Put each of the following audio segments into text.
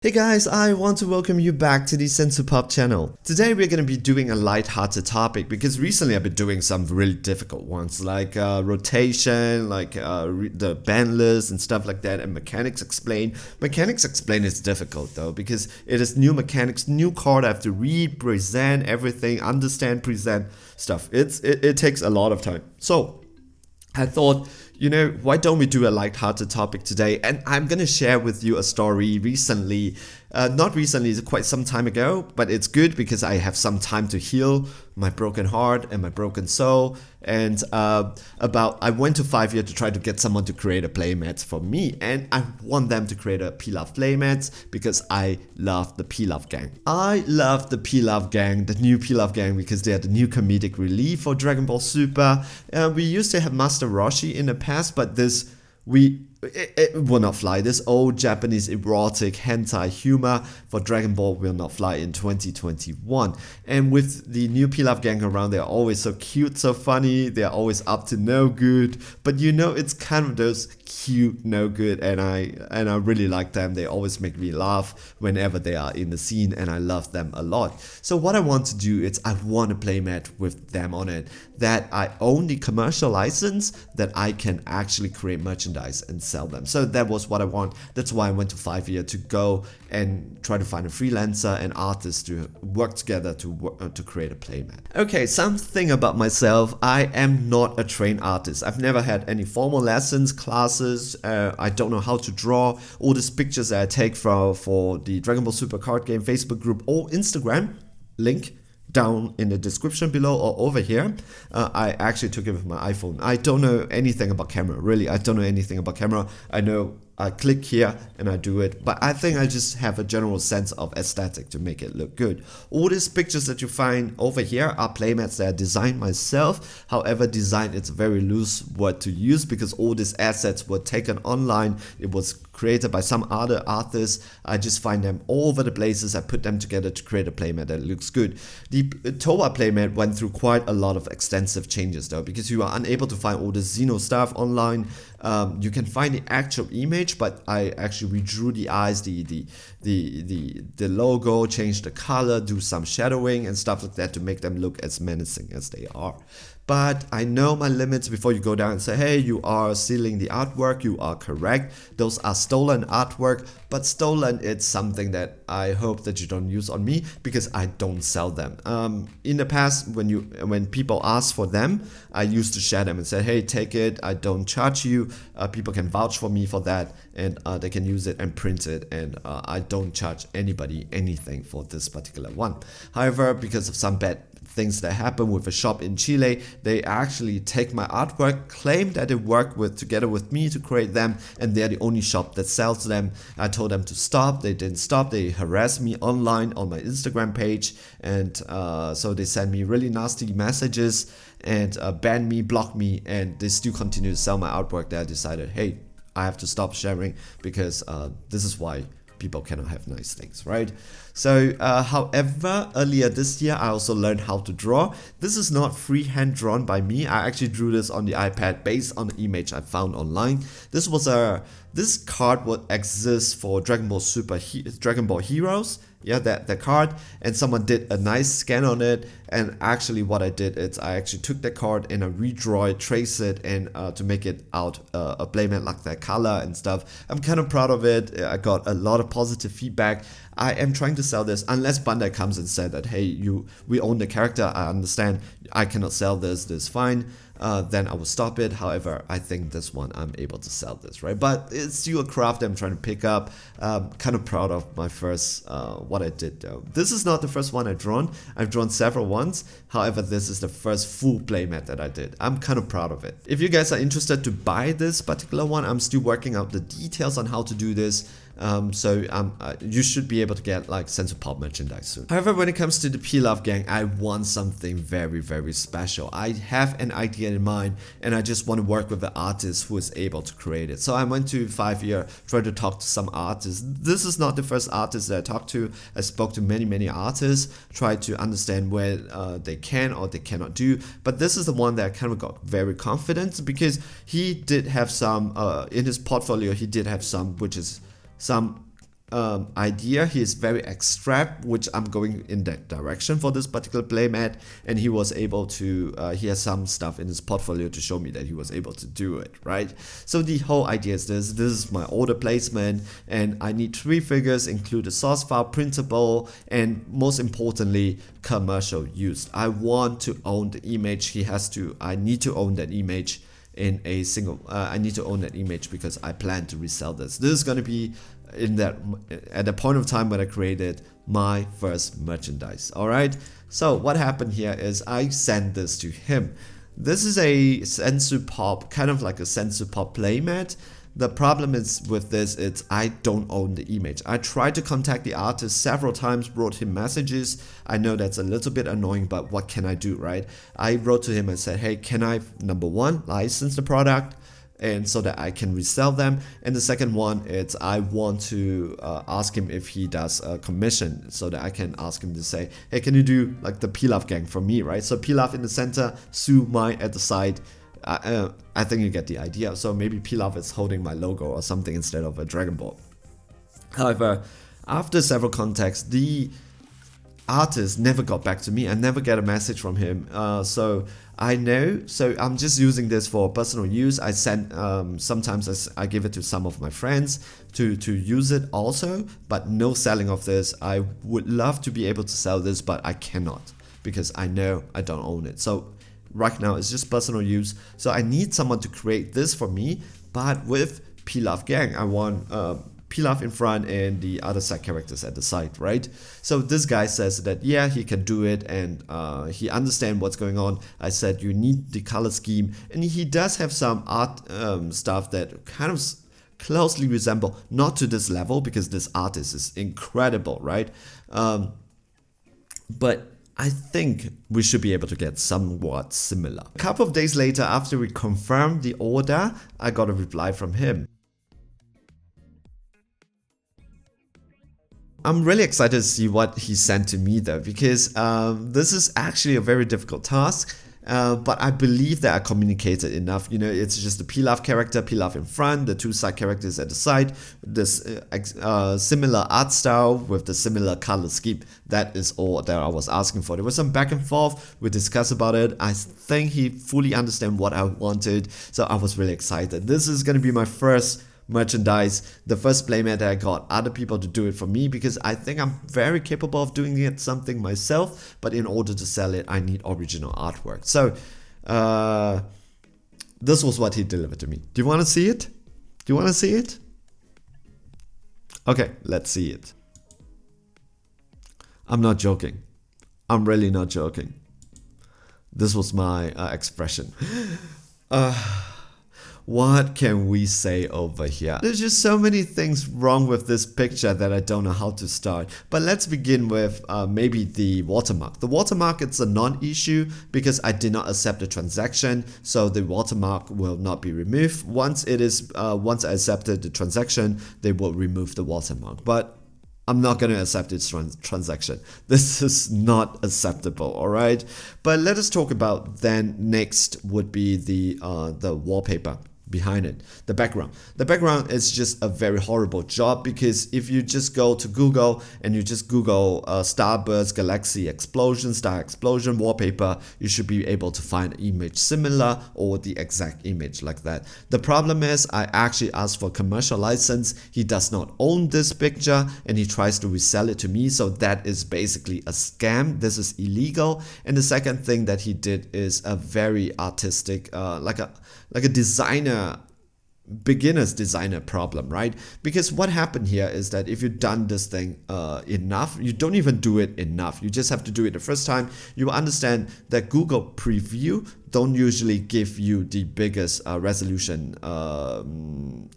Hey guys, I want to welcome you back to the Sensu Pop channel. Today we're going to be doing a light-hearted topic because recently I've been doing some really difficult ones like rotation, like the band list and stuff like that, and mechanics explain. Mechanics explain is difficult though because it is new mechanics, new card. I have to read, present everything, understand, present stuff. It takes a lot of time. So I thought, why don't we do a light-hearted topic today? And I'm gonna share with you a story recently. Not recently, it's quite some time ago, but it's good because I have some time to heal my broken heart and my broken soul. And I went to Fiverr to try to get someone to create a playmat for me, and I want them to create a Pilaf playmat because I love the Pilaf gang. I love the Pilaf gang, the new Pilaf gang, because they are the new comedic relief for Dragon Ball Super. We used to have Master Roshi in the past, but it will not fly. This old Japanese erotic hentai humor for Dragon Ball will not fly in 2021. And with the new Pilaf gang around, they're always so cute, so funny. They're always up to no good. But it's kind of those cute no good, and I really like them. They always make me laugh whenever they are in the scene, and I love them a lot. So what I want to do is I want a playmat with them on it that I own the commercial license, that I can actually create merchandise and sell them. So that was what I want. That's why I went to Fiverr to go and try to find a freelancer and artist to work together to create a playmat. Okay, something about myself. I am not a trained artist. I've never had any formal lessons, classes. I don't know how to draw. All these pictures that I take for the Dragon Ball Super card game Facebook group or Instagram, link down in the description below or over here. I actually took it with my iPhone. I don't know anything about camera, really. I don't know anything about camera. I know I click here and I do it, but I think I just have a general sense of aesthetic to make it look good. All these pictures that you find over here are playmats that I designed myself. However, design is a very loose word to use because all these assets were taken online. It was created by some other artists. I just find them all over the places. I put them together to create a playmat that looks good. The Towa playmat went through quite a lot of extensive changes though, because you are unable to find all the Xeno stuff online. You can find the actual image, but I actually redrew the eyes, the logo, changed the color, do some shadowing and stuff like that to make them look as menacing as they are. But I know my limits before you go down and say, hey, you are stealing the artwork. You are correct. Those are stolen artwork, but stolen, it's something that I hope that you don't use on me because I don't sell them. In the past, when people ask for them, I used to share them and say, hey, take it. I don't charge you. People can vouch for me for that, and they can use it and print it, and I don't charge anybody anything for this particular one. However, because of some bad things that happen with a shop in Chile, they actually take my artwork, claim that they work together with me to create them, and they're the only shop that sells them. I told them to stop. They didn't stop. They harassed me online on my Instagram page, and so they sent me really nasty messages and banned me, blocked me, and they still continue to sell my artwork. That I decided, hey, I have to stop sharing because this is why people cannot have nice things, right? So, however, earlier this year, I also learned how to draw. This is not freehand drawn by me. I actually drew this on the iPad based on the image I found online. This card would exist for Dragon Ball Super, Dragon Ball Heroes. Yeah, that card, and someone did a nice scan on it, and actually what I did is I actually took that card and I redraw it, trace it, and to make it out a playmat like that color and stuff. I'm kind of proud of it. I got a lot of positive feedback. I am trying to sell this unless Bandai comes and said that, hey, we own the character. I understand I cannot sell this is fine. Then I will stop it. However, I think this one I'm able to sell this, right? But it's still a craft I'm trying to pick up. Kind of proud of my first what I did though. This is not the first one I've drawn. I've drawn several ones. However, this is the first full playmat that I did. I'm kind of proud of it. If you guys are interested to buy this particular one, I'm still working out the details on how to do this. You should be able to get like Sensu Pop merchandise soon. However, when it comes to the Pilaf gang, I want something very, very special. I have an idea in mind, and I just want to work with an artist who is able to create it. So I went to Fiverr, tried to talk to some artists. This is not the first artist that I talked to. I spoke to many artists, tried to understand where they can or they cannot do. But this is the one that I kind of got very confident because he did have some in his portfolio. He did have some, which is some idea. He is very abstract, which I'm going in that direction for this particular playmat, and he was able to he has some stuff in his portfolio to show me that he was able to do it, right? So the whole idea is this is my order placement, and I need 3 figures, include a source file, printable, and most importantly, commercial use. I want to own the image. I need to own that image in a single I need to own that image because I plan to resell this. This is going to be at the point of time when I created my first merchandise. All right, so what happened here is I sent this to him. This is a Sensu Pop, kind of like a Sensu Pop playmat. The problem is with this, it's I don't own the image. I tried to contact the artist several times, wrote him messages. I know that's a little bit annoying, but what can I do, right? I wrote to him and said, hey, can I, number one, license the product, and so that I can resell them? And the second one is I want to ask him if he does a commission, so that I can ask him to say, hey, can you do like the Pilaf gang for me, right? So Pilaf in the center, Su Mai at the side. I think you get the idea. So maybe Pilaf is holding my logo or something instead of a Dragon Ball. However, after several contacts, the artist never got back to me. I never get a message from him. So I'm just using this for personal use. I send sometimes I give it to some of my friends to use it also, but no selling of this. I would love to be able to sell this, but I cannot because I know I don't own it. So right now it's just personal use. So I need someone to create this for me, but with Pilaf gang. I want Pilaf in front and the other side characters at the side, right? So this guy says that yeah, he can do it, and he understands what's going on. I said you need the color scheme, and he does have some art stuff that kind of closely resemble, not to this level because this artist is incredible, right? But I think we should be able to get somewhat similar. A couple of days later, after we confirmed the order, I got a reply from him. I'm really excited to see what he sent to me though, because this is actually a very difficult task. But I believe that I communicated enough. You know, it's just the Pilaf character, Pilaf in front, the 2 side characters at the side, this similar art style with the similar color scheme. That is all that I was asking for. There was some back and forth. We discussed about it. I think he fully understands what I wanted. So I was really excited. This is going to be my first merchandise, the first playmat that I got other people to do it for me, because I think I'm very capable of doing it something myself, but in order to sell it I need original artwork. So this was what he delivered to me. Do you want to see it? Do you want to see it? Okay, let's see it. I'm not joking. I'm really not joking. This was my expression. What can we say over here? There's just so many things wrong with this picture that I don't know how to start. But let's begin with maybe the watermark. The watermark, it's a non-issue because I did not accept the transaction, so the watermark will not be removed. Once I accepted the transaction, they will remove the watermark. But I'm not going to accept this transaction. This is not acceptable, all right? But let us talk about then next would be the wallpaper behind it, the background. The background is just a very horrible job, because if you just go to Google and you just Google Starburst Galaxy Explosion, Star Explosion wallpaper, you should be able to find an image similar or the exact image like that. The problem is I actually asked for commercial license. He does not own this picture and he tries to resell it to me, so that is basically a scam. This is illegal. And the second thing that he did is a very artistic, like a beginner's designer problem, right? Because what happened here is that if you've done this thing enough, you don't even do it enough. You just have to do it the first time. You will understand that Google Preview don't usually give you the biggest resolution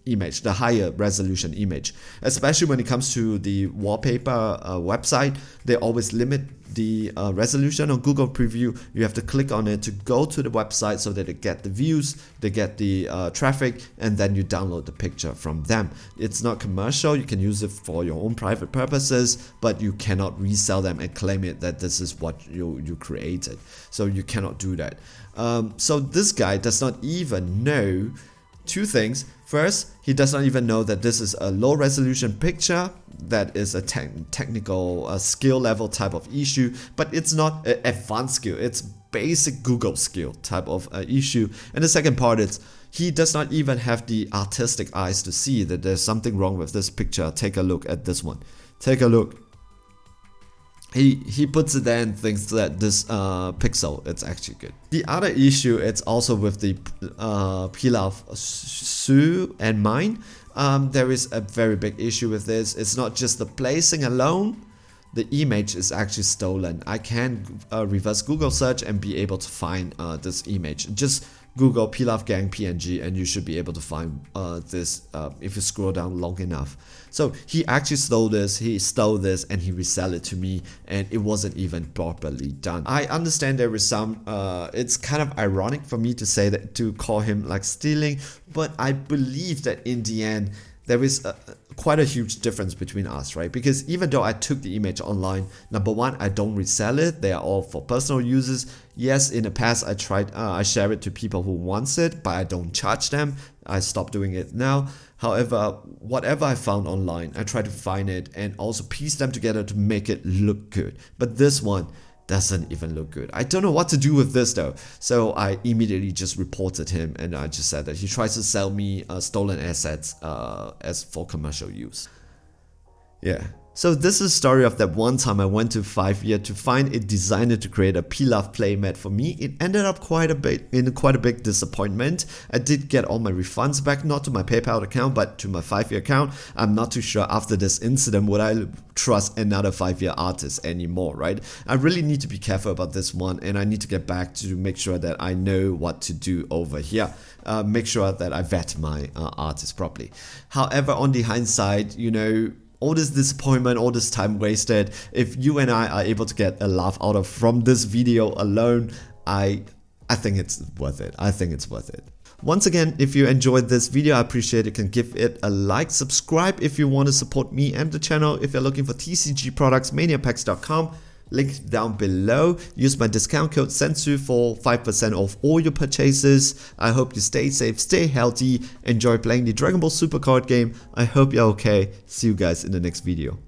image, the higher resolution image. Especially when it comes to the wallpaper website, they always limit the resolution. On Google Preview, you have to click on it to go to the website so that they get the views, they get the traffic, and then you download the picture from them. It's not commercial. You can use it for your own private purposes, but you cannot resell them and claim it that this is what you created. So you cannot do that. So this guy does not even know two things. First, he does not even know that this is a low resolution picture, that is a technical skill level type of issue, but it's not an advanced skill, it's basic Google skill type of issue. And the second part is, he does not even have the artistic eyes to see that there's something wrong with this picture. Take a look at this one. Take a look. He puts it there and thinks that this pixel, it's actually good. The other issue, it's also with the Pilaf Su and mine. There is a very big issue with this. It's not just the placing alone. The image is actually stolen. I can reverse Google search and be able to find this image. Just Google Pilaf Gang PNG and you should be able to find this if you scroll down long enough. So he actually stole this, and he resell it to me, and it wasn't even properly done. I understand there is some, it's kind of ironic for me to say that, to call him like stealing, but I believe that in the end, there is quite a huge difference between us, right? Because even though I took the image online, number one, I don't resell it. They are all for personal uses. Yes, in the past, I tried, I share it to people who wants it, but I don't charge them. I stopped doing it now. However, whatever I found online, I try to find it and also piece them together to make it look good. But this one doesn't even look good. I don't know what to do with this though. So I immediately just reported him, and I just said that he tries to sell me stolen assets as for commercial use. Yeah. So this is the story of that one time I went to Fiverr to find a designer to create a Pilaf playmat for me. It ended up quite a big disappointment. I did get all my refunds back, not to my PayPal account, but to my Fiverr account. I'm not too sure after this incident would I trust another Fiverr artist anymore, right? I really need to be careful about this one, and I need to get back to make sure that I know what to do over here. Make sure that I vet my artist properly. However, on the hindsight, you know, all this disappointment, all this time wasted, if you and I are able to get a laugh out of from this video alone, I think it's worth it. I think it's worth it. Once again, if you enjoyed this video, I appreciate it. You can give it a like, subscribe if you want to support me and the channel. If you're looking for TCG products, maniapacks.com. Link down below. Use my discount code Sensu for 5% off all your purchases. I hope you stay safe, stay healthy, enjoy playing the Dragon Ball Super card game. I hope you're okay. See you guys in the next video.